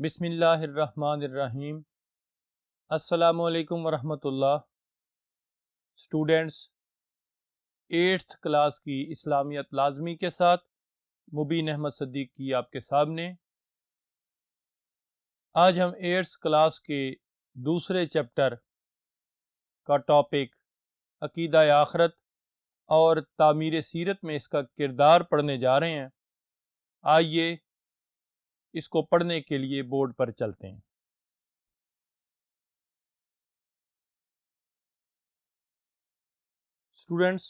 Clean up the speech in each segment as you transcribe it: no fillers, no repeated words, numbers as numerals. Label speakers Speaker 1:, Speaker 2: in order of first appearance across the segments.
Speaker 1: بسم اللہ الرحمن الرحیم۔ السلام علیکم ورحمۃ اللہ۔ اسٹوڈینٹس، 8th کلاس کی اسلامیات لازمی کے ساتھ مبین احمد صدیق کی آپ کے سامنے۔ آج ہم 8th کلاس کے دوسرے چیپٹر کا ٹاپک عقیدہ آخرت اور تعمیر سیرت میں اس کا کردار پڑھنے جا رہے ہیں۔ آئیے اس کو پڑھنے کے لیے بورڈ پر چلتے ہیں۔ اسٹوڈینٹس،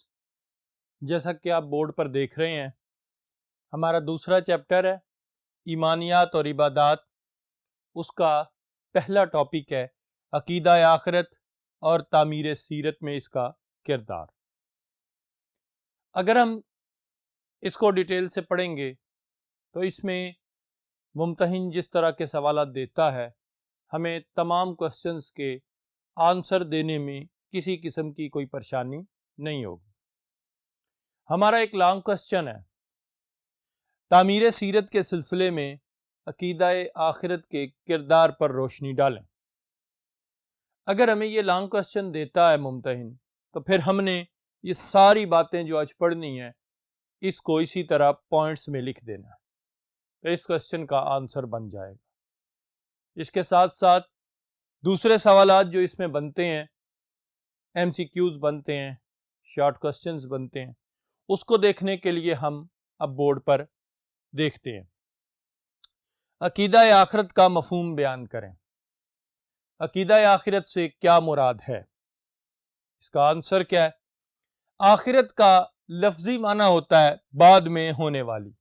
Speaker 1: جیسا کہ آپ بورڈ پر دیکھ رہے ہیں، ہمارا دوسرا چیپٹر ہے ایمانیات اور عبادات۔ اس کا پہلا ٹاپک ہے عقیدہ آخرت اور تعمیر سیرت میں اس کا کردار۔ اگر ہم اس کو ڈیٹیل سے پڑھیں گے تو اس میں ممتحن جس طرح کے سوالات دیتا ہے، ہمیں تمام کوسچنز کے آنسر دینے میں کسی قسم کی کوئی پریشانی نہیں ہوگی۔ ہمارا ایک لانگ کوسچن ہے، تعمیر سیرت کے سلسلے میں عقیدہ آخرت کے کردار پر روشنی ڈالیں۔ اگر ہمیں یہ لانگ کوسچن دیتا ہے ممتحن، تو پھر ہم نے یہ ساری باتیں جو آج پڑھنی ہیں اس کو اسی طرح پوائنٹس میں لکھ دینا ہے، تو اس کوسچن کا آنسر بن جائے گا۔ اس کے ساتھ ساتھ دوسرے سوالات جو اس میں بنتے ہیں، ایم سی کیوز بنتے ہیں، شارٹ کوسچنز بنتے ہیں، اس کو دیکھنے کے لیے ہم اب بورڈ پر دیکھتے ہیں۔ عقیدہ آخرت کا مفہوم بیان کریں۔ عقیدہ آخرت سے کیا مراد ہے؟ اس کا آنسر کیا ہے؟ آخرت کا لفظی معنی ہوتا ہے بعد میں ہونے والی،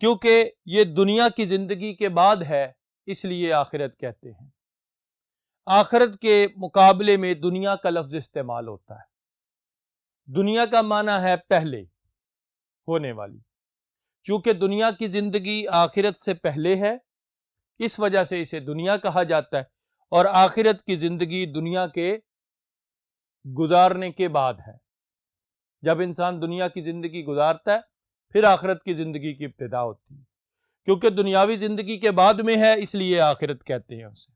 Speaker 1: کیونکہ یہ دنیا کی زندگی کے بعد ہے، اس لیے آخرت کہتے ہیں۔ آخرت کے مقابلے میں دنیا کا لفظ استعمال ہوتا ہے۔ دنیا کا معنی ہے پہلے ہونے والی، چونکہ دنیا کی زندگی آخرت سے پہلے ہے، اس وجہ سے اسے دنیا کہا جاتا ہے، اور آخرت کی زندگی دنیا کے گزارنے کے بعد ہے۔ جب انسان دنیا کی زندگی گزارتا ہے، پھر آخرت کی زندگی کی ابتدا ہوتی ہے۔ کیونکہ دنیاوی زندگی کے بعد میں ہے، اس لیے آخرت کہتے ہیں اسے۔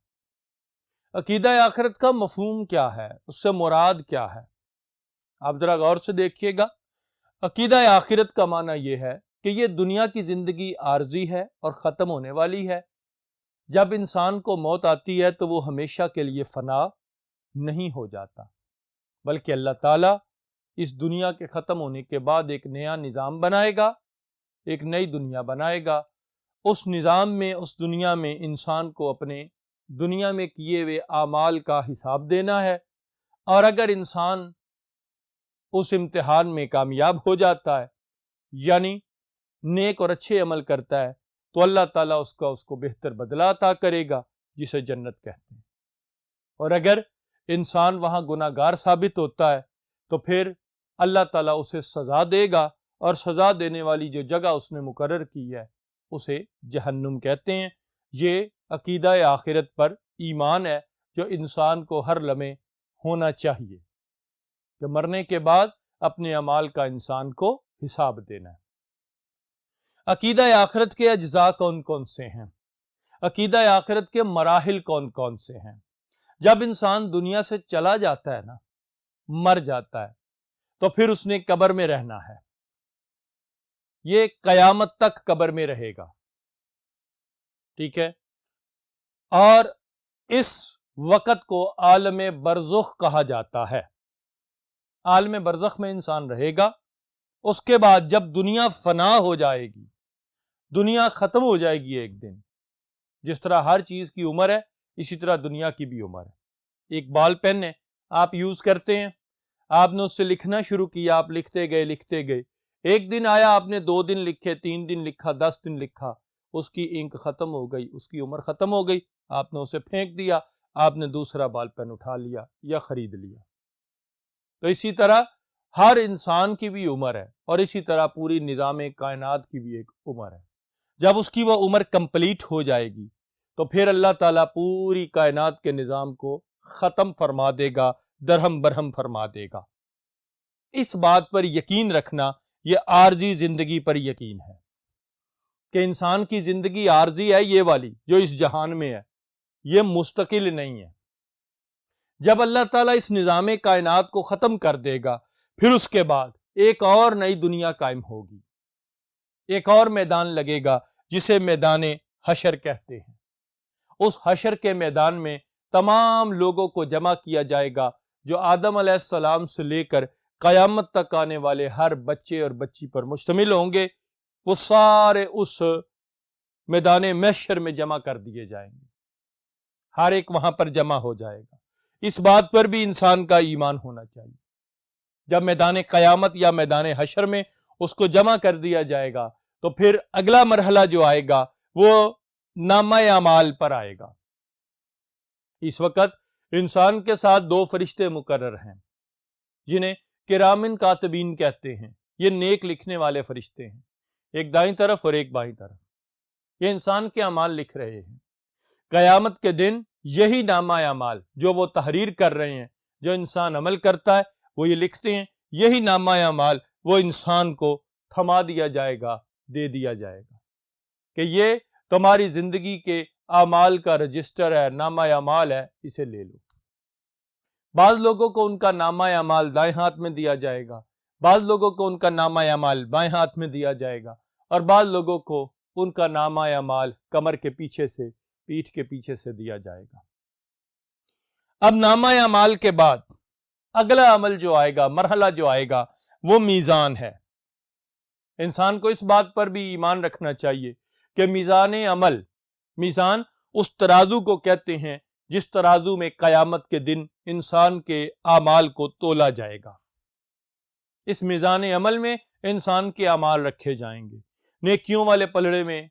Speaker 1: عقیدہ آخرت کا مفہوم کیا ہے؟ اس سے مراد کیا ہے؟ آپ ذرا غور سے دیکھیے گا۔ عقیدہ آخرت کا معنی یہ ہے کہ یہ دنیا کی زندگی عارضی ہے اور ختم ہونے والی ہے۔ جب انسان کو موت آتی ہے تو وہ ہمیشہ کے لیے فنا نہیں ہو جاتا، بلکہ اللہ تعالیٰ اس دنیا کے ختم ہونے کے بعد ایک نیا نظام بنائے گا، ایک نئی دنیا بنائے گا۔ اس نظام میں، اس دنیا میں انسان کو اپنے دنیا میں کیے ہوئے اعمال کا حساب دینا ہے، اور اگر انسان اس امتحان میں کامیاب ہو جاتا ہے، یعنی نیک اور اچھے عمل کرتا ہے، تو اللہ تعالیٰ اس کو بہتر بدلہ عطا کرے گا، جسے جنت کہتے ہیں۔ اور اگر انسان وہاں گناہ گار ثابت ہوتا ہے تو پھر اللہ تعالیٰ اسے سزا دے گا، اور سزا دینے والی جو جگہ اس نے مقرر کی ہے اسے جہنم کہتے ہیں۔ یہ عقیدہ آخرت پر ایمان ہے جو انسان کو ہر لمحے ہونا چاہیے، کہ مرنے کے بعد اپنے اعمال کا انسان کو حساب دینا ہے۔ عقیدہ آخرت کے اجزاء کون کون سے ہیں؟ عقیدہ آخرت کے مراحل کون کون سے ہیں؟ جب انسان دنیا سے چلا جاتا ہے نا، مر جاتا ہے، تو پھر اس نے قبر میں رہنا ہے۔ یہ قیامت تک قبر میں رہے گا، ٹھیک ہے؟ اور اس وقت کو عالم برزخ کہا جاتا ہے۔ عالم برزخ میں انسان رہے گا۔ اس کے بعد جب دنیا فنا ہو جائے گی، دنیا ختم ہو جائے گی ایک دن، جس طرح ہر چیز کی عمر ہے، اسی طرح دنیا کی بھی عمر ہے۔ ایک بال پین ہے، آپ یوز کرتے ہیں، آپ نے اس سے لکھنا شروع کیا، آپ لکھتے گئے، ایک دن آیا، آپ نے 2 دن لکھے، 3 دن لکھا، 10 دن لکھا، اس کی انک ختم ہو گئی، اس کی عمر ختم ہو گئی، آپ نے اسے پھینک دیا، آپ نے دوسرا بال پین اٹھا لیا یا خرید لیا۔ تو اسی طرح ہر انسان کی بھی عمر ہے، اور اسی طرح پوری نظام کائنات کی بھی ایک عمر ہے۔ جب اس کی وہ عمر کمپلیٹ ہو جائے گی تو پھر اللہ تعالیٰ پوری کائنات کے نظام کو ختم فرما دے گا، درہم برہم فرما دے گا۔ اس بات پر یقین رکھنا، یہ عارضی زندگی پر یقین ہے۔ کہ انسان کی زندگی عارضی ہے، یہ والی جو اس جہان میں ہے، یہ مستقل نہیں ہے۔ جب اللہ تعالیٰ اس نظام کائنات کو ختم کر دے گا، پھر اس کے بعد ایک اور نئی دنیا قائم ہوگی، ایک اور میدان لگے گا جسے میدان حشر کہتے ہیں۔ اس حشر کے میدان میں تمام لوگوں کو جمع کیا جائے گا، جو آدم علیہ السلام سے لے کر قیامت تک آنے والے ہر بچے اور بچی پر مشتمل ہوں گے۔ وہ سارے اس میدان محشر میں جمع کر دیے جائیں گے، ہر ایک وہاں پر جمع ہو جائے گا۔ اس بات پر بھی انسان کا ایمان ہونا چاہیے، جب میدان قیامت یا میدان حشر میں اس کو جمع کر دیا جائے گا تو پھر اگلا مرحلہ جو آئے گا وہ نامہ اعمال پر آئے گا۔ اس وقت انسان کے ساتھ دو فرشتے مقرر ہیں جنہیں کرامن کاتبین کہتے ہیں۔ یہ نیک لکھنے والے فرشتے ہیں، ایک دائیں طرف اور ایک بائیں طرف۔ یہ انسان کے اعمال لکھ رہے ہیں۔ قیامت کے دن یہی نامہ اعمال جو وہ تحریر کر رہے ہیں، جو انسان عمل کرتا ہے وہ یہ لکھتے ہیں، یہی نامہ اعمال وہ انسان کو تھما دیا جائے گا، دے دیا جائے گا کہ یہ تمہاری زندگی کے اعمال کا رجسٹر ہے، نامہ اعمال ہے، اسے لے لو۔ بعض لوگوں کو ان کا نامہ اعمال دائیں ہاتھ میں دیا جائے گا، بعض لوگوں کو ان کا نامہ اعمال بائیں ہاتھ میں دیا جائے گا، اور بعض لوگوں کو ان کا نامہ اعمال کمر کے پیچھے سے، پیٹھ کے پیچھے سے دیا جائے گا۔ اب نامہ اعمال کے بعد اگلا عمل جو آئے گا، مرحلہ جو آئے گا، وہ میزان ہے۔ انسان کو اس بات پر بھی ایمان رکھنا چاہیے کہ میزان عمل، میزان اس ترازو کو کہتے ہیں جس ترازو میں قیامت کے دن انسان کے اعمال کو تولا جائے گا۔ اس میزان عمل میں انسان کے اعمال رکھے جائیں گے، نیکیوں والے پلڑے میں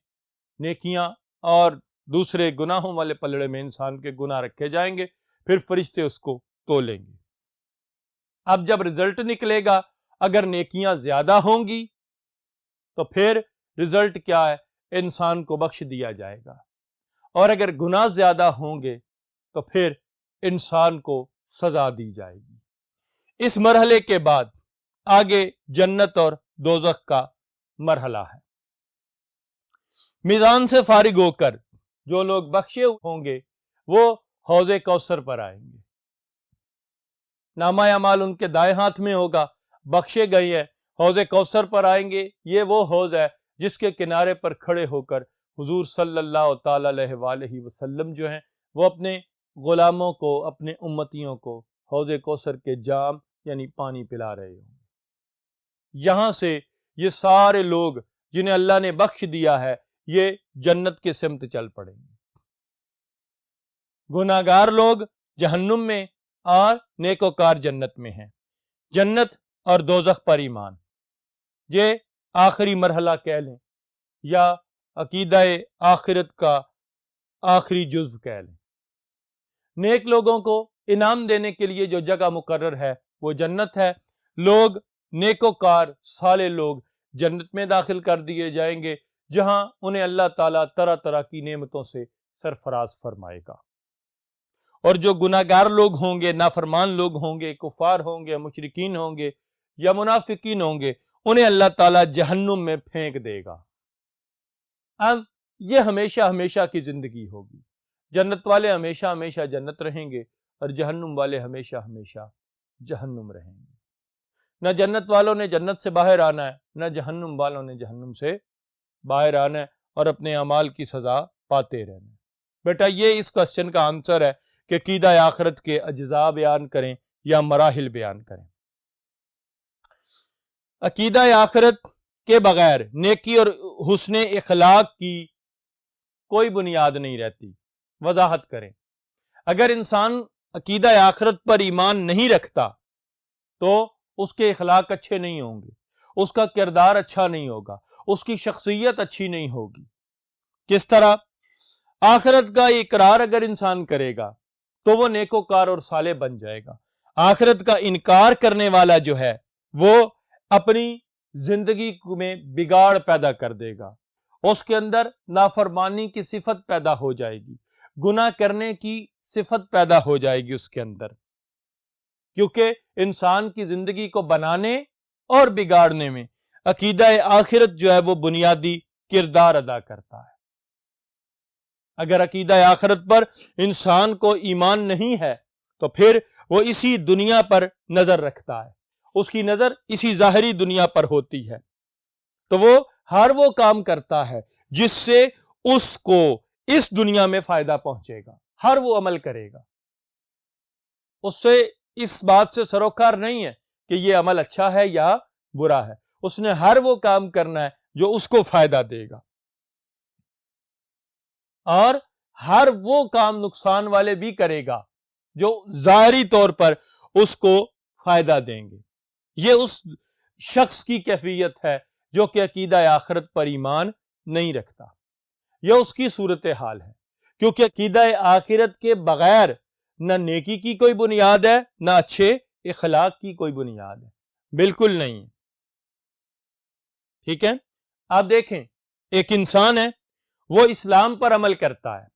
Speaker 1: نیکیاں اور دوسرے گناہوں والے پلڑے میں انسان کے گناہ رکھے جائیں گے، پھر فرشتے اس کو تولیں گے۔ اب جب رزلٹ نکلے گا، اگر نیکیاں زیادہ ہوں گی تو پھر رزلٹ کیا ہے؟ انسان کو بخش دیا جائے گا، اور اگر گناہ زیادہ ہوں گے تو پھر انسان کو سزا دی جائے گی۔ اس مرحلے کے بعد آگے جنت اور دوزخ کا مرحلہ ہے۔ میزان سے فارغ ہو کر جو لوگ بخشے ہوں گے وہ حوض کوثر پر آئیں گے۔ نامہ اعمال ان کے دائیں ہاتھ میں ہوگا، بخشے گئے ہیں، حوض کوثر پر آئیں گے۔ یہ وہ حوض ہے جس کے کنارے پر کھڑے ہو کر حضور صلی اللہ تعالی علیہ وآلہ وسلم جو ہیں وہ اپنے غلاموں کو، اپنے امتیوں کو حوض کوثر کے جام یعنی پانی پلا رہے ہوں۔ یہاں سے یہ سارے لوگ جنہیں اللہ نے بخش دیا ہے یہ جنت کے سمت چل پڑیں گے۔ گناہگار لوگ جہنم میں اور نیکوکار جنت میں ہیں۔ جنت اور دوزخ پر ایمان، یہ آخری مرحلہ کہہ لیں یا عقیدہ آخرت کا آخری جزو کہہ لیں۔ نیک لوگوں کو انعام دینے کے لیے جو جگہ مقرر ہے وہ جنت ہے۔ لوگ نیکوکار صالح لوگ جنت میں داخل کر دیے جائیں گے، جہاں انہیں اللہ تعالیٰ طرح طرح کی نعمتوں سے سرفراز فرمائے گا۔ اور جو گناہگار لوگ ہوں گے، نافرمان لوگ ہوں گے، کفار ہوں گے، مشرکین ہوں گے یا منافقین ہوں گے، انہیں اللہ تعالیٰ جہنم میں پھینک دے گا۔ اب یہ ہمیشہ ہمیشہ کی زندگی ہوگی۔ جنت والے ہمیشہ ہمیشہ جنت رہیں گے اور جہنم والے ہمیشہ ہمیشہ جہنم رہیں گے۔ نہ جنت والوں نے جنت سے باہر آنا ہے، نہ جہنم والوں نے جہنم سے باہر آنا ہے اور اپنے اعمال کی سزا پاتے رہنا ہے۔ بیٹا یہ اس کوسچن کا آنسر ہے کہ عقیدہ آخرت کے اجزاء بیان کریں یا مراحل بیان کریں۔ عقیدہ آخرت کے بغیر نیکی اور حسن اخلاق کی کوئی بنیاد نہیں رہتی۔ وضاحت کریں، اگر انسان عقیدہ آخرت پر ایمان نہیں رکھتا تو اس کے اخلاق اچھے نہیں ہوں گے، اس کا کردار اچھا نہیں ہوگا، اس کی شخصیت اچھی نہیں ہوگی۔ کس طرح؟ آخرت کا اقرار اگر انسان کرے گا تو وہ نیکوکار اور صالح بن جائے گا۔ آخرت کا انکار کرنے والا جو ہے وہ اپنی زندگی میں بگاڑ پیدا کر دے گا، اس کے اندر نافرمانی کی صفت پیدا ہو جائے گی، گناہ کرنے کی صفت پیدا ہو جائے گی اس کے اندر، کیونکہ انسان کی زندگی کو بنانے اور بگاڑنے میں عقیدہ آخرت جو ہے وہ بنیادی کردار ادا کرتا ہے۔ اگر عقیدہ آخرت پر انسان کو ایمان نہیں ہے تو پھر وہ اسی دنیا پر نظر رکھتا ہے، اس کی نظر اسی ظاہری دنیا پر ہوتی ہے، تو وہ ہر وہ کام کرتا ہے جس سے اس کو اس دنیا میں فائدہ پہنچے گا، ہر وہ عمل کرے گا، اس سے اس بات سے سروکار نہیں ہے کہ یہ عمل اچھا ہے یا برا ہے، اس نے ہر وہ کام کرنا ہے جو اس کو فائدہ دے گا، اور ہر وہ کام نقصان والے بھی کرے گا جو ظاہری طور پر اس کو فائدہ دیں گے۔ یہ اس شخص کی کیفیت ہے جو کہ عقیدہ آخرت پر ایمان نہیں رکھتا، یہ اس کی صورتحال ہے، کیونکہ عقیدہ آخرت کے بغیر نہ نیکی کی کوئی بنیاد ہے، نہ اچھے اخلاق کی کوئی بنیاد ہے، بالکل نہیں ہے۔ ٹھیک ہے، آپ دیکھیں ایک انسان ہے، وہ اسلام پر عمل کرتا ہے،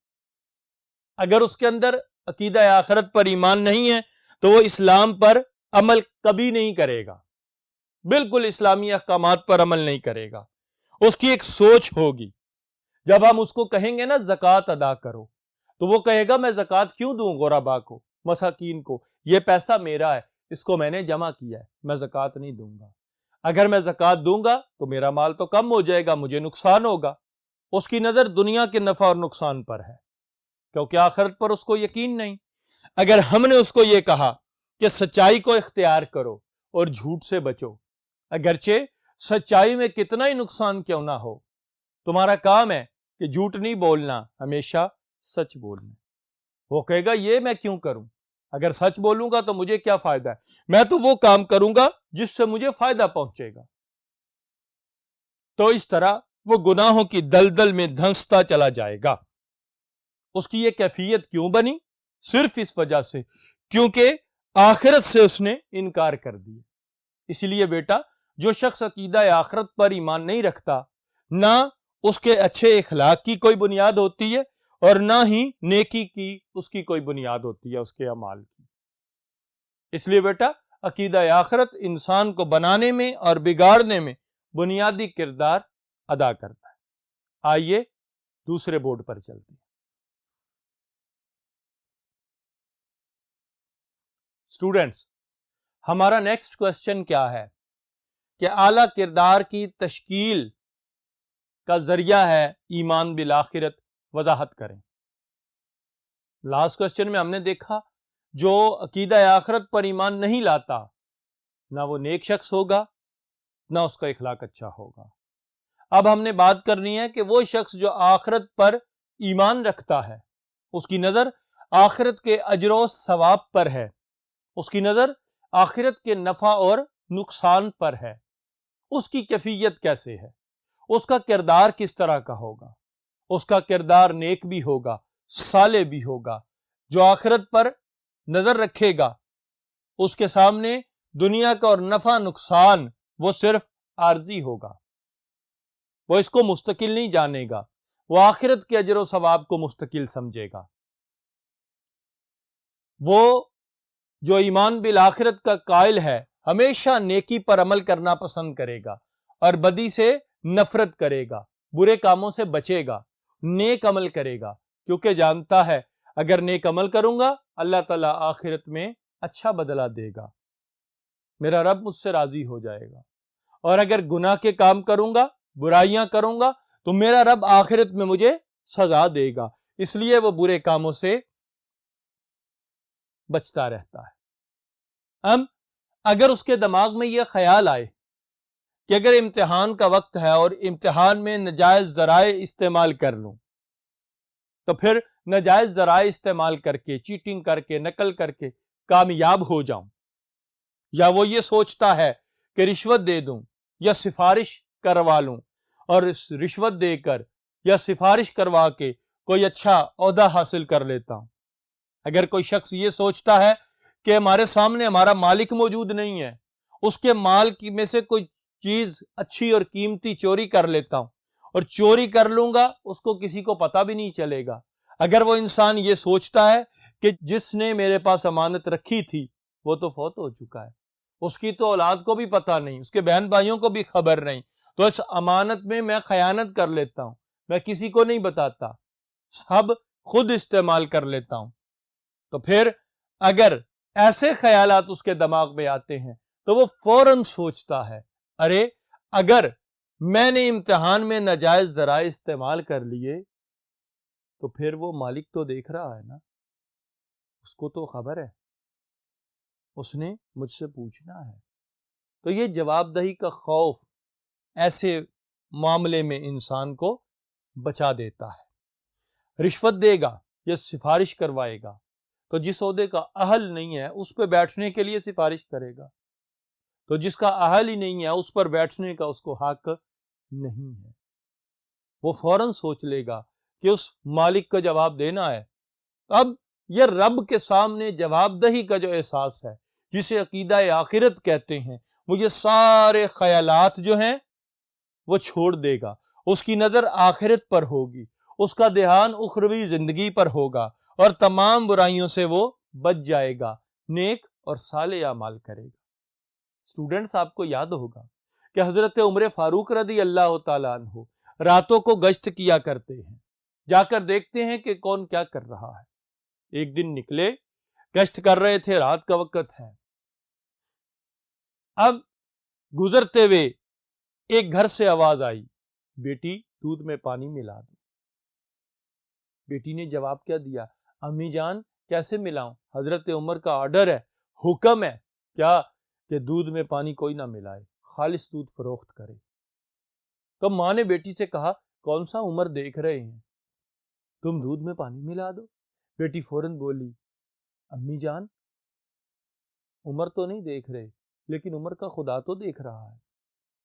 Speaker 1: اگر اس کے اندر عقیدہ آخرت پر ایمان نہیں ہے تو وہ اسلام پر عمل کبھی نہیں کرے گا، بالکل اسلامی احکامات پر عمل نہیں کرے گا۔ اس کی ایک سوچ ہوگی، جب ہم اس کو کہیں گے نا زکوٰۃ ادا کرو، تو وہ کہے گا میں زکوٰۃ کیوں دوں غربا کو، مساکین کو، یہ پیسہ میرا ہے، اس کو میں نے جمع کیا ہے، میں زکوٰۃ نہیں دوں گا، اگر میں زکوٰۃ دوں گا تو میرا مال تو کم ہو جائے گا، مجھے نقصان ہوگا۔ اس کی نظر دنیا کے نفع اور نقصان پر ہے، کیونکہ آخرت پر اس کو یقین نہیں۔ اگر ہم نے اس کو یہ کہا کہ سچائی کو اختیار کرو اور جھوٹ سے بچو، اگرچہ سچائی میں کتنا ہی نقصان کیوں نہ ہو، تمہارا کام ہے کہ جھوٹ نہیں بولنا، ہمیشہ سچ بولنا، وہ کہے گا یہ میں کیوں کروں، اگر سچ بولوں گا تو مجھے کیا فائدہ ہے، میں تو وہ کام کروں گا جس سے مجھے فائدہ پہنچے گا۔ تو اس طرح وہ گناہوں کی دلدل میں دھنستا چلا جائے گا۔ اس کی یہ کیفیت کیوں بنی؟ صرف اس وجہ سے کیونکہ آخرت سے اس نے انکار کر دیا۔ اس لیے بیٹا، جو شخص عقیدہ آخرت پر ایمان نہیں رکھتا، نہ اس کے اچھے اخلاق کی کوئی بنیاد ہوتی ہے اور نہ ہی نیکی کی اس کی کوئی بنیاد ہوتی ہے، اس کے اعمال کی۔ اس لیے بیٹا، عقیدہ آخرت انسان کو بنانے میں اور بگاڑنے میں بنیادی کردار ادا کرتا ہے۔ آئیے دوسرے بورڈ پر چلتے ہیں۔ اسٹوڈنٹس، ہمارا نیکسٹ کوسچن کیا ہے کہ اعلیٰ کردار کی تشکیل کا ذریعہ ہے ایمان بالآخرت، وضاحت کریں۔ لاسٹ کوسچن میں ہم نے دیکھا جو عقیدہ آخرت پر ایمان نہیں لاتا، نہ وہ نیک شخص ہوگا نہ اس کا اخلاق اچھا ہوگا۔ اب ہم نے بات کرنی ہے کہ وہ شخص جو آخرت پر ایمان رکھتا ہے، اس کی نظر آخرت کے اجر و ثواب پر ہے، اس کی نظر آخرت کے نفع اور نقصان پر ہے، اس کی کیفیت کیسے ہے، اس کا کردار کس طرح کا ہوگا؟ اس کا کردار نیک بھی ہوگا، صالح بھی ہوگا۔ جو آخرت پر نظر رکھے گا، اس کے سامنے دنیا کا اور نفع نقصان وہ صرف عارضی ہوگا، وہ اس کو مستقل نہیں جانے گا، وہ آخرت کے اجر و ثواب کو مستقل سمجھے گا۔ وہ جو ایمان بالآخرت کا قائل ہے، ہمیشہ نیکی پر عمل کرنا پسند کرے گا اور بدی سے نفرت کرے گا، برے کاموں سے بچے گا، نیک عمل کرے گا، کیونکہ جانتا ہے اگر نیک عمل کروں گا اللہ تعالیٰ آخرت میں اچھا بدلہ دے گا، میرا رب مجھ سے راضی ہو جائے گا، اور اگر گناہ کے کام کروں گا، برائیاں کروں گا تو میرا رب آخرت میں مجھے سزا دے گا، اس لیے وہ برے کاموں سے بچتا رہتا ہے۔ اگر اس کے دماغ میں یہ خیال آئے کہ اگر امتحان کا وقت ہے اور امتحان میں ناجائز ذرائع استعمال کر لوں، تو پھر ناجائز ذرائع استعمال کر کے، چیٹنگ کر کے، نقل کر کے کامیاب ہو جاؤں، یا وہ یہ سوچتا ہے کہ رشوت دے دوں یا سفارش کروا لوں اور رشوت دے کر یا سفارش کروا کے کوئی اچھا عہدہ حاصل کر لیتا ہوں۔ اگر کوئی شخص یہ سوچتا ہے کہ ہمارے سامنے ہمارا مالک موجود نہیں ہے، اس کے مال میں سے کوئی چیز اچھی اور قیمتی چوری کر لیتا ہوں اور چوری کر لوں گا، اس کو کسی کو پتہ بھی نہیں چلے گا۔ اگر وہ انسان یہ سوچتا ہے کہ جس نے میرے پاس امانت رکھی تھی وہ تو فوت ہو چکا ہے، اس کی تو اولاد کو بھی پتہ نہیں، اس کے بہن بھائیوں کو بھی خبر نہیں، تو اس امانت میں میں خیانت کر لیتا ہوں، میں کسی کو نہیں بتاتا، سب خود استعمال کر لیتا ہوں۔ تو پھر اگر ایسے خیالات اس کے دماغ میں آتے ہیں تو وہ فوراً سوچتا ہے ارے اگر میں نے امتحان میں ناجائز ذرائع استعمال کر لیے تو پھر وہ مالک تو دیکھ رہا ہے نا، اس کو تو خبر ہے، اس نے مجھ سے پوچھنا ہے۔ تو یہ جواب دہی کا خوف ایسے معاملے میں انسان کو بچا دیتا ہے۔ رشوت دے گا یا سفارش کروائے گا تو جس عہدے کا اہل نہیں ہے اس پہ بیٹھنے کے لیے سفارش کرے گا، تو جس کا اہل ہی نہیں ہے اس پر بیٹھنے کا اس کو حق نہیں ہے۔ وہ فوراً سوچ لے گا کہ اس مالک کا جواب دینا ہے۔ اب یہ رب کے سامنے جواب دہی کا جو احساس ہے جسے عقیدہ آخرت کہتے ہیں، وہ یہ سارے خیالات جو ہیں وہ چھوڑ دے گا، اس کی نظر آخرت پر ہوگی، اس کا دھیان اخروی زندگی پر ہوگا اور تمام برائیوں سے وہ بچ جائے گا، نیک اور صالح اعمال کرے گا۔ اسٹوڈنٹس، آپ کو یاد ہوگا کہ حضرت عمر فاروق رضی اللہ تعالیٰ عنہ راتوں کو گشت کیا کرتے ہیں، جا کر دیکھتے ہیں کہ کون کیا کر رہا ہے۔ ایک دن نکلے، گشت کر رہے تھے، رات کا وقت ہے۔ اب گزرتے ہوئے ایک گھر سے آواز آئی، بیٹی دودھ میں پانی ملا دو۔ بیٹی نے جواب کیا دیا؟ امی جان کیسے ملاؤں؟ حضرت عمر کا آرڈر ہے، حکم ہے کیا کہ دودھ میں پانی کوئی نہ ملائے، خالص دودھ فروخت کرے۔ تو ماں نے بیٹی سے کہا کون سا عمر دیکھ رہے ہیں، تم دودھ میں پانی ملا دو۔ بیٹی فوراً بولی امی جان عمر تو نہیں دیکھ رہے، لیکن عمر کا خدا تو دیکھ رہا ہے،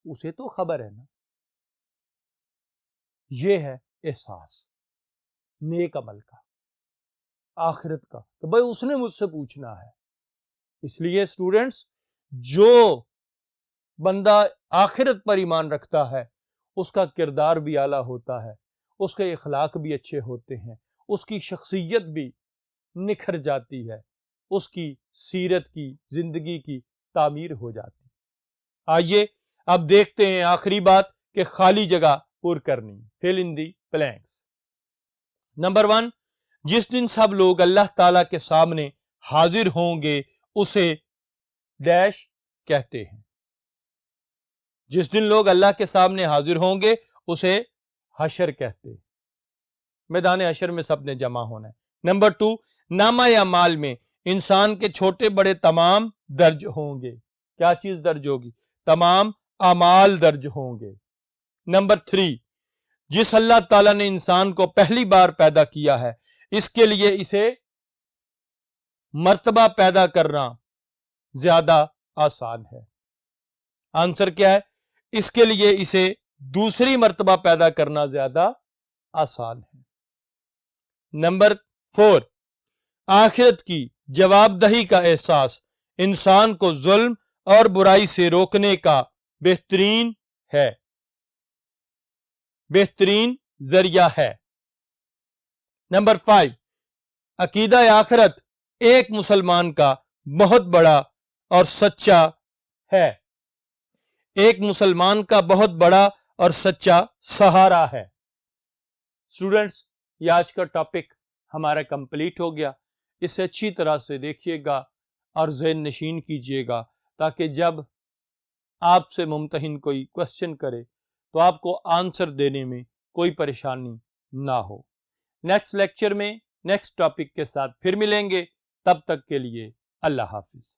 Speaker 1: اسے تو خبر ہے نا۔ یہ ہے احساس نیک عمل کا، آخرت کا، کہ بھائی اس نے مجھ سے پوچھنا ہے۔ اس لیے اسٹوڈنٹس، جو بندہ آخرت پر ایمان رکھتا ہے اس کا کردار بھی اعلیٰ ہوتا ہے، اس کے اخلاق بھی اچھے ہوتے ہیں، اس کی شخصیت بھی نکھر جاتی ہے، اس کی سیرت کی زندگی کی تعمیر ہو جاتی ہے۔ آئیے اب دیکھتے ہیں آخری بات کہ خالی جگہ پر کرنی، fill in the blanks۔ Number 1، جس دن سب لوگ اللہ تعالیٰ کے سامنے حاضر ہوں گے اسے ڈیش کہتے ہیں۔ جس دن لوگ اللہ کے سامنے حاضر ہوں گے اسے حشر کہتے ہیں، میدان حشر میں سب نے جمع ہونا ہے۔ نمبر 2، نامہ اعمال میں انسان کے چھوٹے بڑے تمام درج ہوں گے۔ کیا چیز درج ہوگی؟ تمام اعمال درج ہوں گے۔ نمبر 3، جس اللہ تعالیٰ نے انسان کو پہلی بار پیدا کیا ہے اس کے لیے اسے مرتبہ پیدا کرنا زیادہ آسان ہے۔ آنسر کیا ہے؟ اس کے لیے اسے دوسری مرتبہ پیدا کرنا زیادہ آسان ہے۔ نمبر 4، آخرت کی جواب دہی کا احساس انسان کو ظلم اور برائی سے روکنے کا بہترین ذریعہ ہے۔ نمبر 5، عقیدہ آخرت ایک مسلمان کا بہت بڑا اور سچا ہے، ایک مسلمان کا بہت بڑا اور سچا سہارا ہے۔ اسٹوڈنٹس، یہ آج کا ٹاپک ہمارا کمپلیٹ ہو گیا۔ اسے اچھی طرح سے دیکھیے گا اور ذہن نشین کیجیے گا تاکہ جب آپ سے ممتحن کوئی کوشچن کرے تو آپ کو آنسر دینے میں کوئی پریشانی نہ ہو۔ نیکسٹ لیکچر میں نیکسٹ ٹاپک کے ساتھ پھر ملیں گے، تب تک کے لیے اللہ حافظ۔